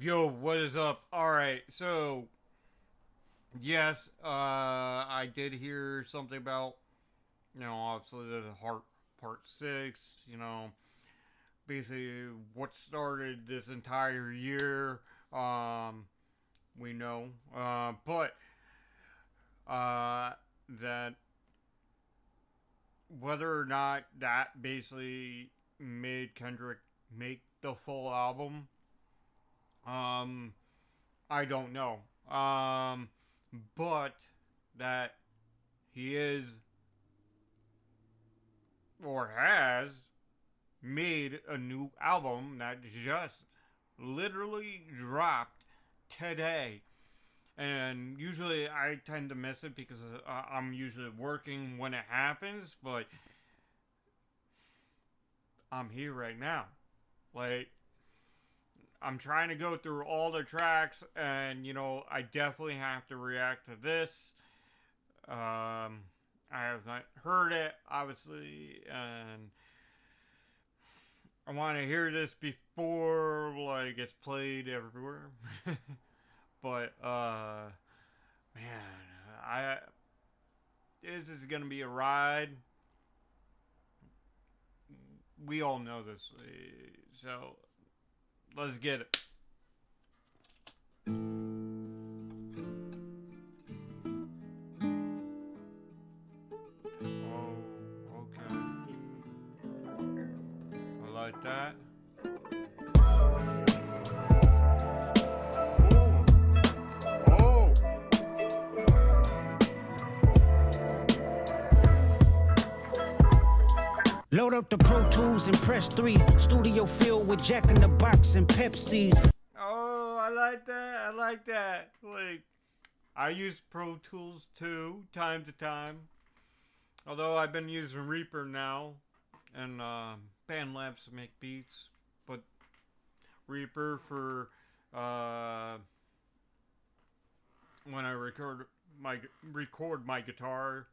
Yo, what is up? Alright, so, yes, I did hear something about, obviously the Heart Part 6, basically what started this entire year, we know, but, that whether or not that basically made Kendrick make the full album, um, I don't know. But that he is or has made a new album that just literally dropped today. And usually I tend to miss it because I'm usually working when it happens, but I'm here right now. Like, I'm trying to go through all the tracks, and I definitely have to react to this. I have not heard it, obviously, and I want to hear this before like it's played everywhere. But man, I this is gonna be a ride. We all know this, so let's get it. Oh, okay. I like that. Oh, Load up the Pro Tools and press 3. Studio filled with Jack in the Box and Pepsis. oh, I like that. I like that. Like, I use Pro Tools too, time to time. Although I've been using Reaper now, and BandLabs to make beats, but Reaper for when I record my guitar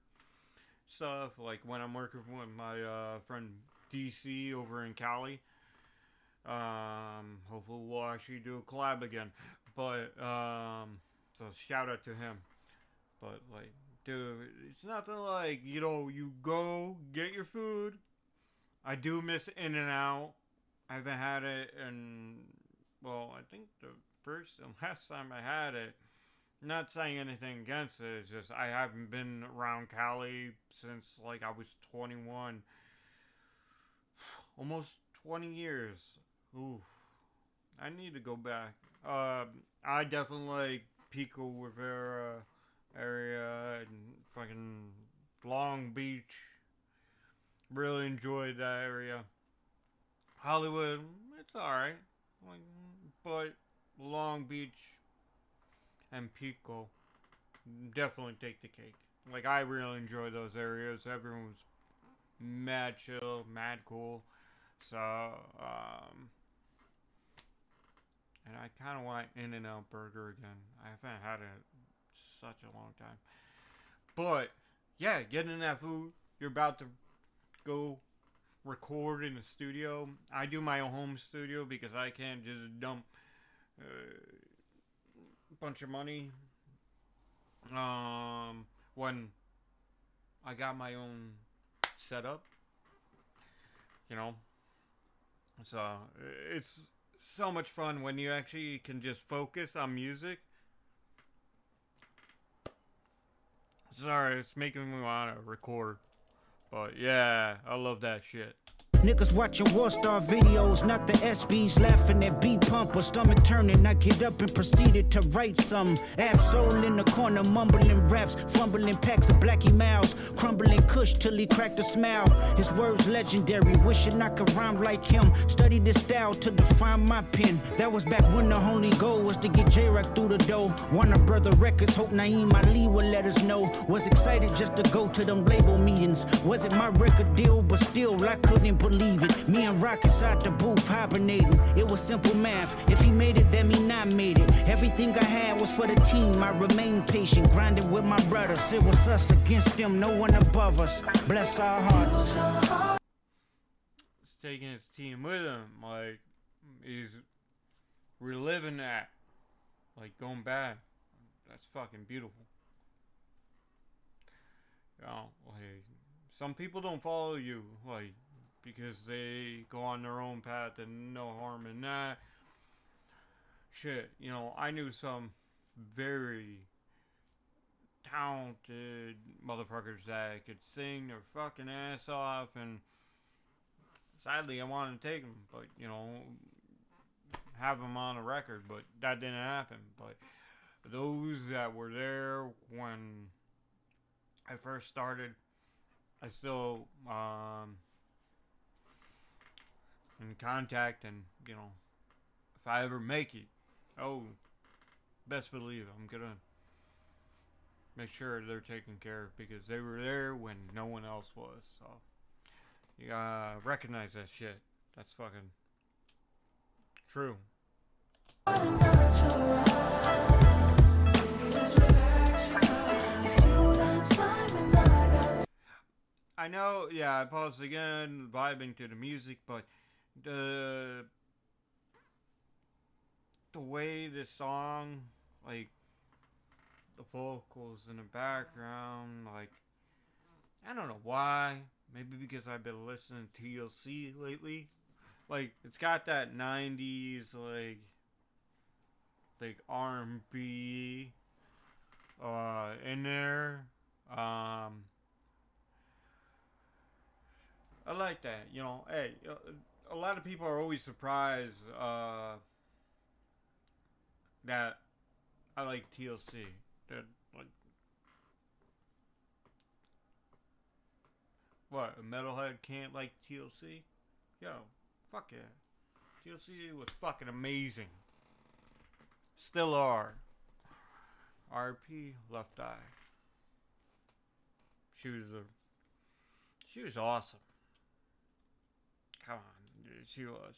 stuff, like when I'm working with my friend DC over in Cali. Hopefully we'll actually do a collab again. But so shout out to him. But like, dude, it's nothing like you go get your food. I do miss In and Out. I haven't had it in, well, I think the first and last time I had it. Not saying anything against it. It's just I haven't been around Cali since like I was 21. Almost 20 years. Ooh, I need to go back. I definitely like Pico Rivera area and fucking Long Beach. Really enjoyed that area. Hollywood, it's alright. Like, but Long Beach and Pico definitely take the cake. Like, I really enjoy those areas. Everyone was mad chill, mad cool. So, and I kind of want In-N-Out Burger again. I haven't had it in such a long time. But, yeah, getting that food. You're about to go record in the studio. I do my own home studio because I can't just dump a bunch of money when I got my own setup. So it's so much fun when you actually can just focus on music. Sorry, it's making me want to record. But yeah, I love that shit. Niggas watching War Star videos, not the SBs laughing at beat pumpers, stomach turning. I get up and proceeded to write some. Absol in the corner, mumbling raps, fumbling packs of Blackie Mouse, crumbling Kush till he cracked a smile. His words legendary, wishing I could rhyme like him. Studied this style to define my pen. That was back when the only goal was to get J-Rock through the door. Warner Brother Records, hope Naeem Ali would let us know. Was excited just to go to them label meetings. Was it my record deal? But still, I couldn't believe it. Me and Rock inside the booth hibernating. It was simple math. If he made it, that mean I made it. Everything I had was for the team. I remained patient, grinding with my brothers. It was us against them, no one above us. Bless our hearts. He's taking his team with him. Like, he's reliving that, like going back. That's fucking beautiful. You know, like some people don't follow you, like because they go on their own path and no harm in that. Shit, I knew some very talented motherfuckers that could sing their fucking ass off, and sadly, I wanted to take them, but have them on a record, but that didn't happen. But those that were there when I first started, I still in contact, and if I ever make it, oh, best believe I'm gonna make sure they're taken care of because they were there when no one else was. So you gotta recognize that shit. That's fucking true. I know, yeah, I paused again, vibing to the music, but the way this song, like the vocals in the background, like I don't know why. Maybe because I've been listening to TLC lately. Like it's got that '90s like R&B in there. I like that. Hey, a lot of people are always surprised that I like TLC. That like what a metalhead can't like TLC? Yo, fuck yeah. TLC was fucking amazing. Still are. RP Left Eye. She was awesome. Come on, dude, she was.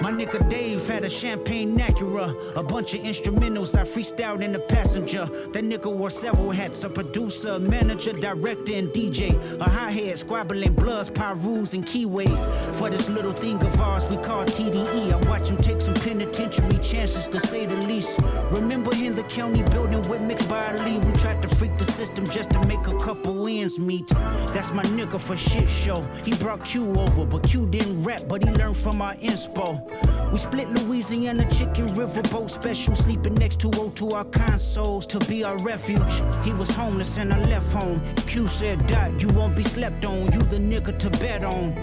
My nigga Dave had a champagne Acura, a bunch of instrumentals I freestyled in the passenger. That nigga wore several hats, a producer, manager, director, and DJ. A hi-hat, squabbling bloods, pyrus, and keyways. For this little thing of ours we call TDE, I watch him take some penitentiary chances to say the least. Remember in the county building with mixed bodily, we tried to freak the system just to make a couple ends meet. That's my nigga for shit show. He brought Q over, but Q didn't rap, but he learned from our inspo. We split Louisiana chicken riverboat special, sleeping next to O2 our consoles to be our refuge. He was homeless and I left home. Q said, Dot, you won't be slept on. You the nigga to bet on.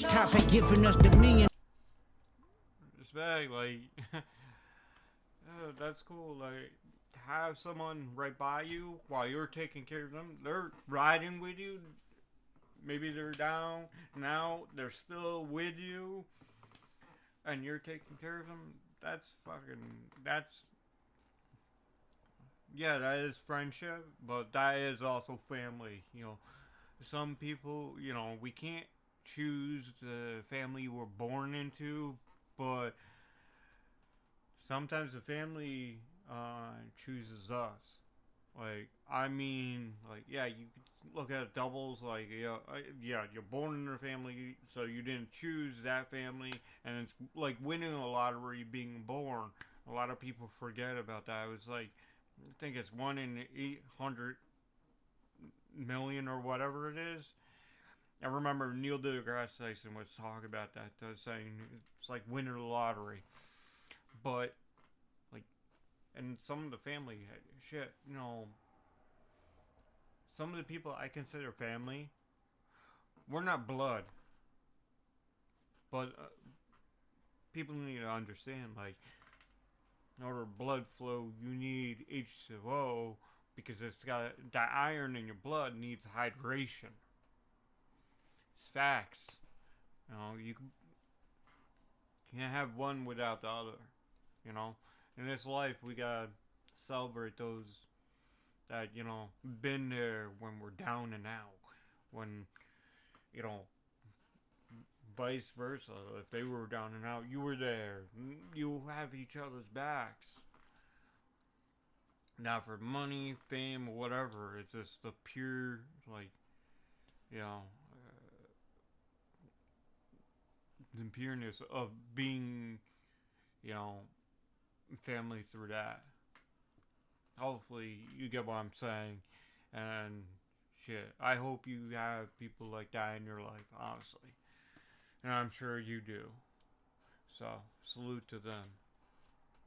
Top had given us the million. Respect, like, that's cool. Like, have someone right by you while you're taking care of them. They're riding with you. Maybe they're down. Now they're still with you. And you're taking care of them. Yeah, that is friendship, but that is also family. Some people, we can't choose the family we're born into, but sometimes the family chooses us. Yeah, you could look at doubles, you're born in a family, so you didn't choose that family, and it's like winning a lottery, being born. A lot of people forget about that. It was like, I think it's 1 in 800 million or whatever it is. I remember Neil deGrasse Tyson was talking about that, saying it's like winning the lottery. But, and some of the family shit, some of the people I consider family, we're not blood. But people need to understand, in order for blood flow, you need H2O because it's got that iron in your blood needs hydration. It's facts. You can't have one without the other. In this life, we gotta celebrate those that been there when we're down and out, when vice versa. If they were down and out, you were there. You have each other's backs. Not for money, fame, or whatever. It's just the pure, like, you know, the pureness of being, you know, family through that. Hopefully, you get what I'm saying. And shit, I hope you have people like that in your life, honestly. And I'm sure you do. So, salute to them.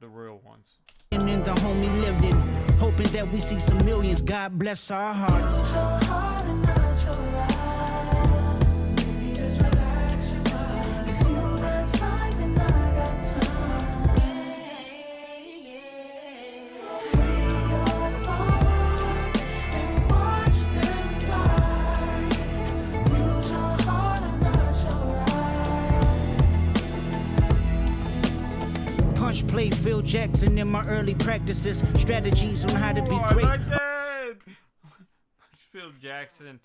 The real ones. And in the home he lived in, hoping that we see some millions. God bless our hearts. Use your heart and not your eye. Baby, just relax your mind. If you got time, then I got time. Free your thoughts and watch them fly. Use your heart and not your eye. Punch play Phil Jackson in my early practices. Strategies on how to be I great. like that. Phil Jackson.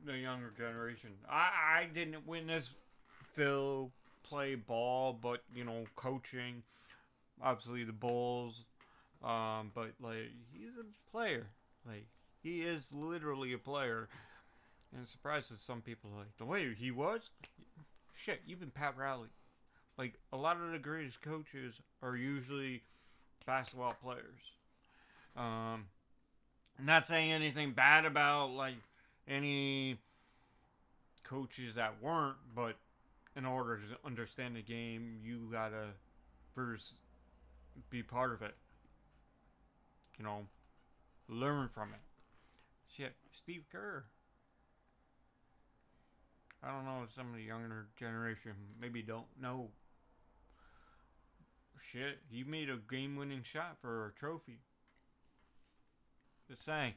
The younger generation. I didn't witness Phil play ball, but you know, coaching. Obviously the Bulls. But like he's a player. Like he is literally a player. And it surprises some people like the way he was. Shit, even Pat Riley. Like, a lot of the greatest coaches are usually basketball players. Not saying anything bad about, like, any coaches that weren't, but in order to understand the game, you gotta first be part of it. You know, learn from it. Shit, Steve Kerr. I don't know if some of the younger generation maybe don't know. Shit, he made a game-winning shot for a trophy. Just saying.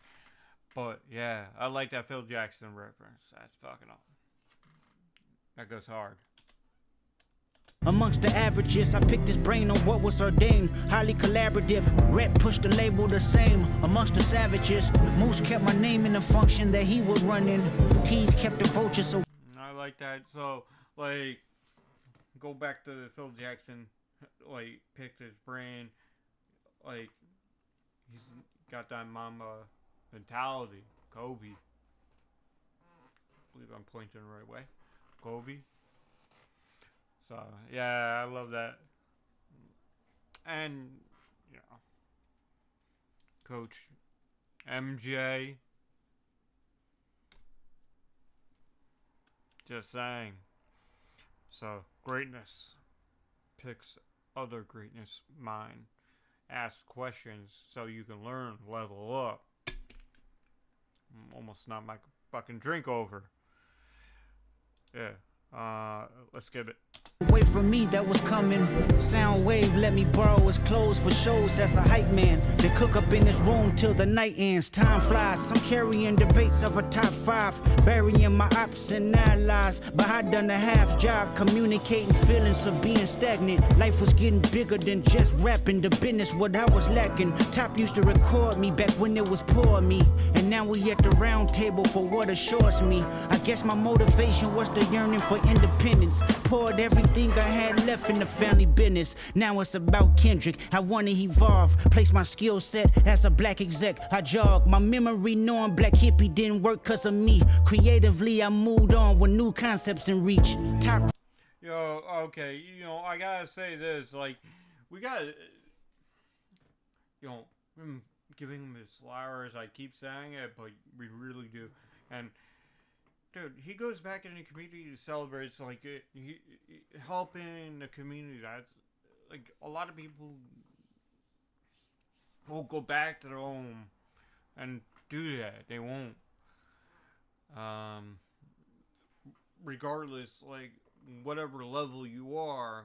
But, yeah, I like that Phil Jackson reference. That's fucking awesome. That goes hard. Amongst the averages, I picked his brain on what was ordained. Highly collaborative, rep pushed the label the same. Amongst the savages, Moose kept my name in the function that he was running. Tease kept the vultures so I like that. So, like, go back to Phil Jackson, like, picked his brain. Like, he's got that Mamba mentality. Kobe. I believe I'm pointing the right way. Kobe. So, yeah, I love that. And, you know, Coach MJ. Just saying. So, greatness picks other greatness mind. Ask questions so you can learn, level up. Almost not my fucking drink over. Yeah. Let's get it. away from me that was coming. Soundwave let me borrow his clothes for shows as a hype man. Then cook up in his room till the night ends. Time flies, some carrying debates of a top 5. Burying my ops and allies. But I done a half job communicating feelings of being stagnant. Life was getting bigger than just rapping. The business what I was lacking. Top used to record me back when it was poor of me. And now we at the round table for what assures me. I guess my motivation was the yearning for independence. Poured everything I had left in the family business. Now it's about Kendrick. I wanna evolve. Place my skill set as a black exec. I jog. My memory knowing black hippie didn't work cause of me. Creatively I moved on with new concepts in reach. Top. Yo, okay, you know, I gotta say this, like, we gotta, you know, I'm giving him his flowers, I keep saying it, but we really do, and, dude, he goes back in the community to celebrate, it's like, helping the community, that's, like, a lot of people won't go back to their home and do that, they won't, regardless, like, whatever level you are.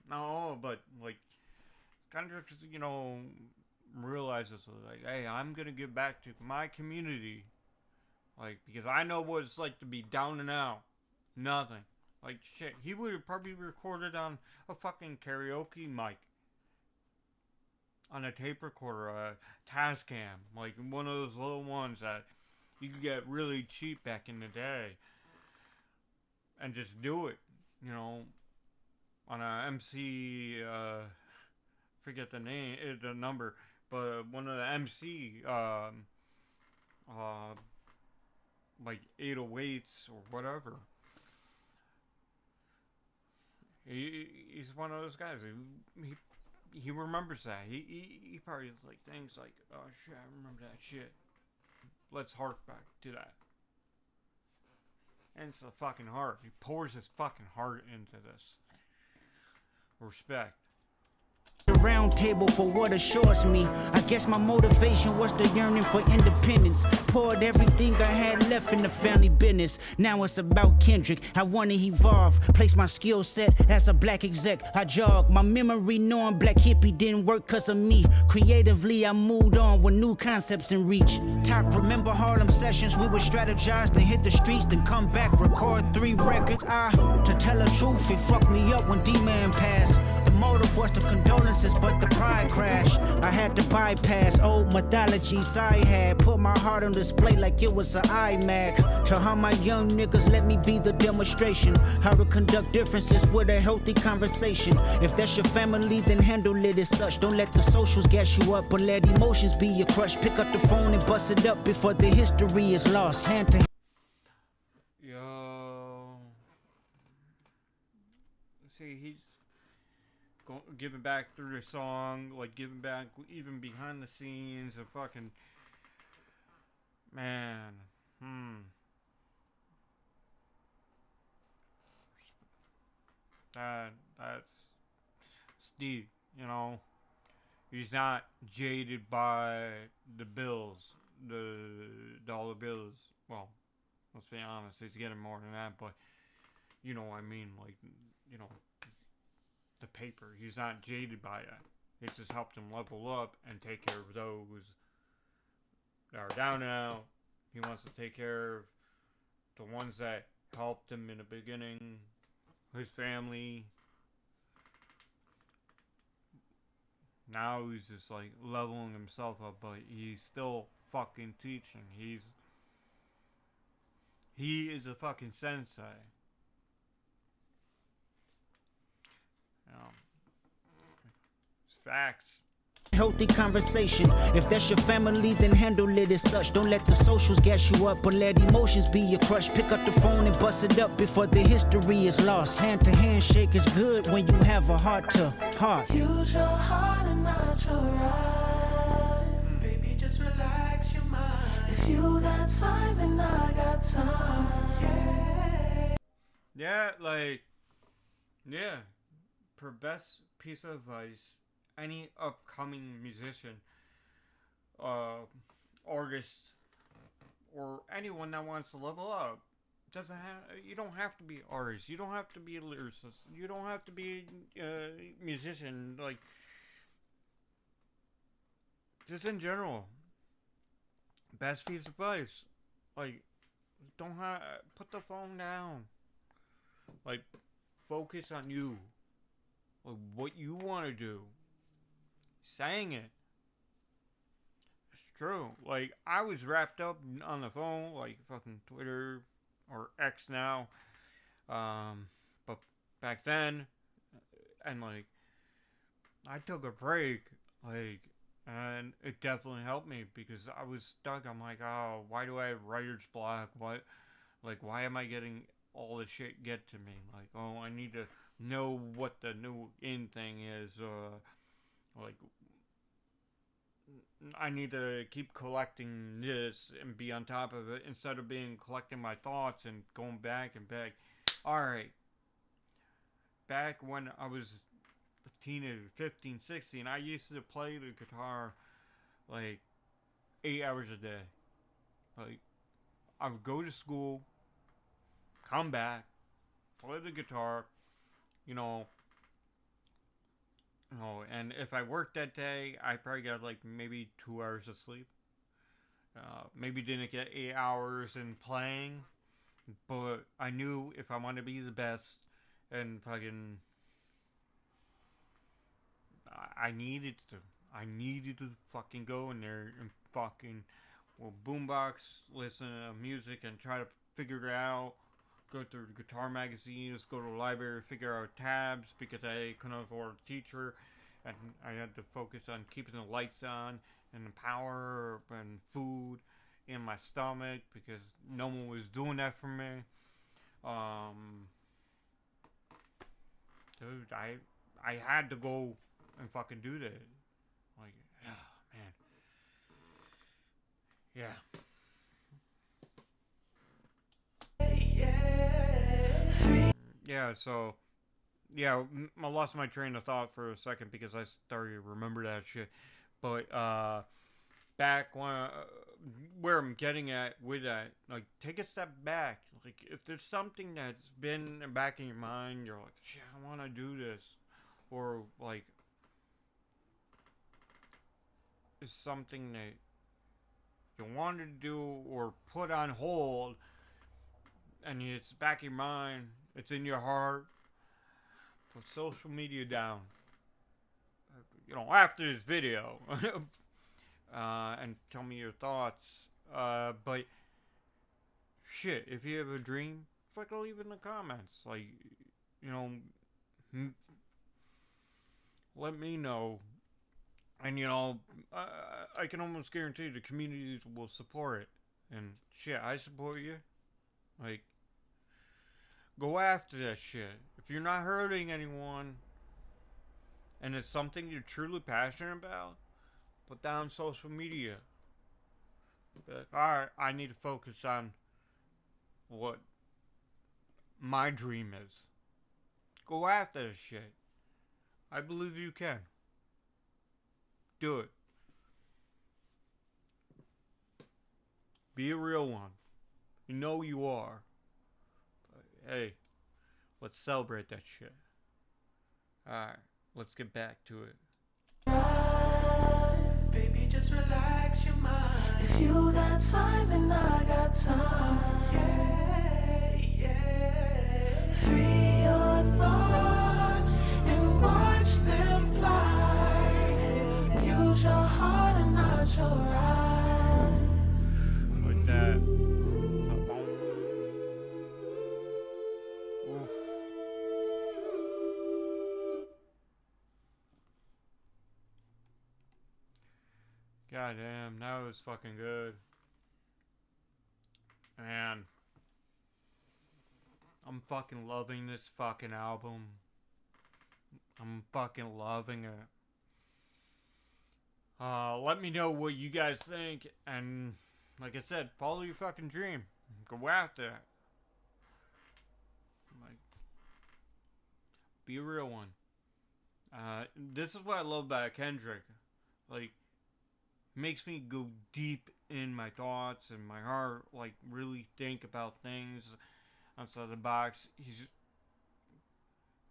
No, but like Kendrick, you know, realizes like, hey, I'm gonna give back to my community, like because I know what it's like to be down and out, nothing. Like shit, he would have probably recorded on a fucking karaoke mic. on a tape recorder, a Tascam, like one of those little ones that you could get really cheap back in the day, and just do it, you know, on a MC, forget the name, the number, but one of the MC, uh, like 808s or whatever. He's one of those guys. He remembers that. He probably like thinks like, oh shit, I remember that shit. Let's hark back to that. And it's the fucking heart. He pours his fucking heart into this. Respect. The round table for what assures me. I guess my motivation was the yearning for independence. Poured everything I had left in the family business. Now it's about Kendrick. I wanna evolve. Place my skill set as a black exec. I jog my memory knowing black hippie didn't work cause of me. Creatively I moved on with new concepts in reach. Top remember Harlem sessions. We would strategize, then hit the streets, then come back, record 3 records. To tell the truth, it fucked me up when D-Man passed. The motive was the condolences, but the pride crashed. I had to bypass old mythologies I had. Put my heart on display like it was an iMac. To how my young niggas let me be the demonstration. How to conduct differences with a healthy conversation. If that's your family, then handle it as such. Don't let the socials gas you up, but let emotions be your crush. Pick up the phone and bust it up before the history is lost. Hand to Yo. See, he's giving back through the song, like giving back even behind the scenes of fucking man. That's Steve, you know. He's not jaded by the bills, the dollar bills. Well, let's be honest, he's getting more than that, but you know what I mean, like, you know, the paper. He's not jaded by it. It just helped him level up and take care of those that are down now. He wants to take care of the ones that helped him in the beginning, his family. Now he's just like leveling himself up, but he's still fucking teaching. He is a fucking sensei. It's facts. healthy conversation. If that's your family, then handle it as such. Don't let the socials gas you up, but let emotions be your crush. Pick up the phone and bust it up before the history is lost. Hand to hand shake is good when you have a heart to heart. Use your heart and not your eyes. Baby, just relax your mind. If you got time, then I got time. Yeah, like, yeah. For best piece of advice, any upcoming musician, artist, or anyone that wants to level up, doesn't have. You don't have to be an artist. You don't have to be a lyricist. You don't have to be a musician. Like, just in general, best piece of advice, like, don't put the phone down. Like, focus on you. Like, what you want to do. Saying it. It's true. Like, I was wrapped up on the phone, like fucking Twitter or X now. But back then, and like, I took a break, like, and it definitely helped me because I was stuck. I'm like, oh, why do I have writer's block? What, like, why am I getting all this shit get to me? Like, oh, I need to know what the new in thing is. Like, I need to keep collecting this and be on top of it instead of collecting my thoughts and going back and back. Alright. Back when I was a teenager, 15, 16, I used to play the guitar like 8 hours a day. Like, I would go to school, come back, play the guitar, and if I worked that day, I probably got like maybe 2 hours of sleep. Maybe didn't get 8 hours in playing, but I knew if I wanted to be the best and fucking, I needed to. I needed to fucking go in there and fucking, well, boombox, listen to music and try to figure it out. Go through the guitar magazines, go to the library, figure out tabs because I couldn't afford a teacher, and I had to focus on keeping the lights on and the power and food in my stomach because no one was doing that for me. Dude, I had to go and fucking do that. Like, oh, man, yeah. Yeah, so, yeah, I lost my train of thought for a second because I started to remember that shit. But, back when, where I'm getting at with that, like, take a step back. Like, if there's something that's been back in your mind, you're like, shit, I want to do this. Or, like, it's something that you wanted to do or put on hold, and it's back in your mind, it's in your heart, put social media down. After this video, and tell me your thoughts. But shit, if you have a dream, fucking leave it in the comments. Like, let me know. And I can almost guarantee the communities will support it. And shit, I support you. Like, go after that shit. If you're not hurting anyone, and it's something you're truly passionate about, put that on social media. But, alright, I need to focus on what my dream is. Go after this shit. I believe you can. Do it. Be a real one. You know you are. But, hey, let's celebrate that shit. Alright, let's get back to it. Baby, just relax your mind. If you got time, then I got time. Yeah. Free your thoughts and watch them fly. Use your heart and not your eyes. Like that. Oof. God damn, that was fucking good. Man. I'm fucking loving this fucking album. I'm fucking loving it. Let me know what you guys think, and like I said, follow your fucking dream. Go after it. Like, be a real one. This is what I love about Kendrick. Like, makes me go deep in my thoughts and my heart, like really think about things outside the box.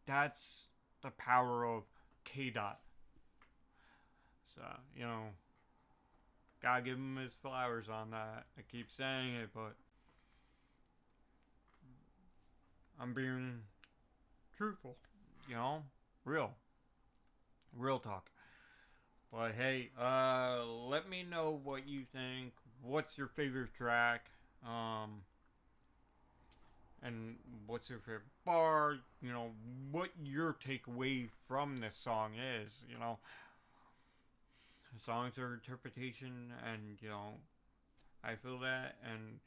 That's the power of K Dot. So, gotta give him his flowers on that. I keep saying it, but I'm being truthful, real talk. But hey, let me know what you think. What's your favorite track? And what's your favorite bar? What your takeaway from this song is. Songs are interpretation, and I feel that, and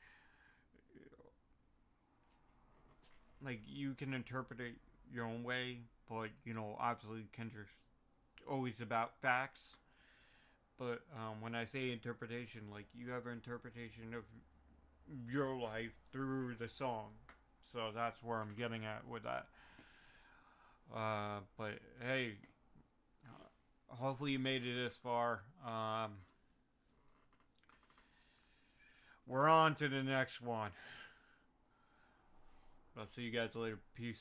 like you can interpret it your own way, but obviously Kendrick's always about facts. But when I say interpretation, like you have an interpretation of your life through the song, so that's where I'm getting at with that. But hey, hopefully you made it this far. We're on to the next one. I'll see you guys later. Peace.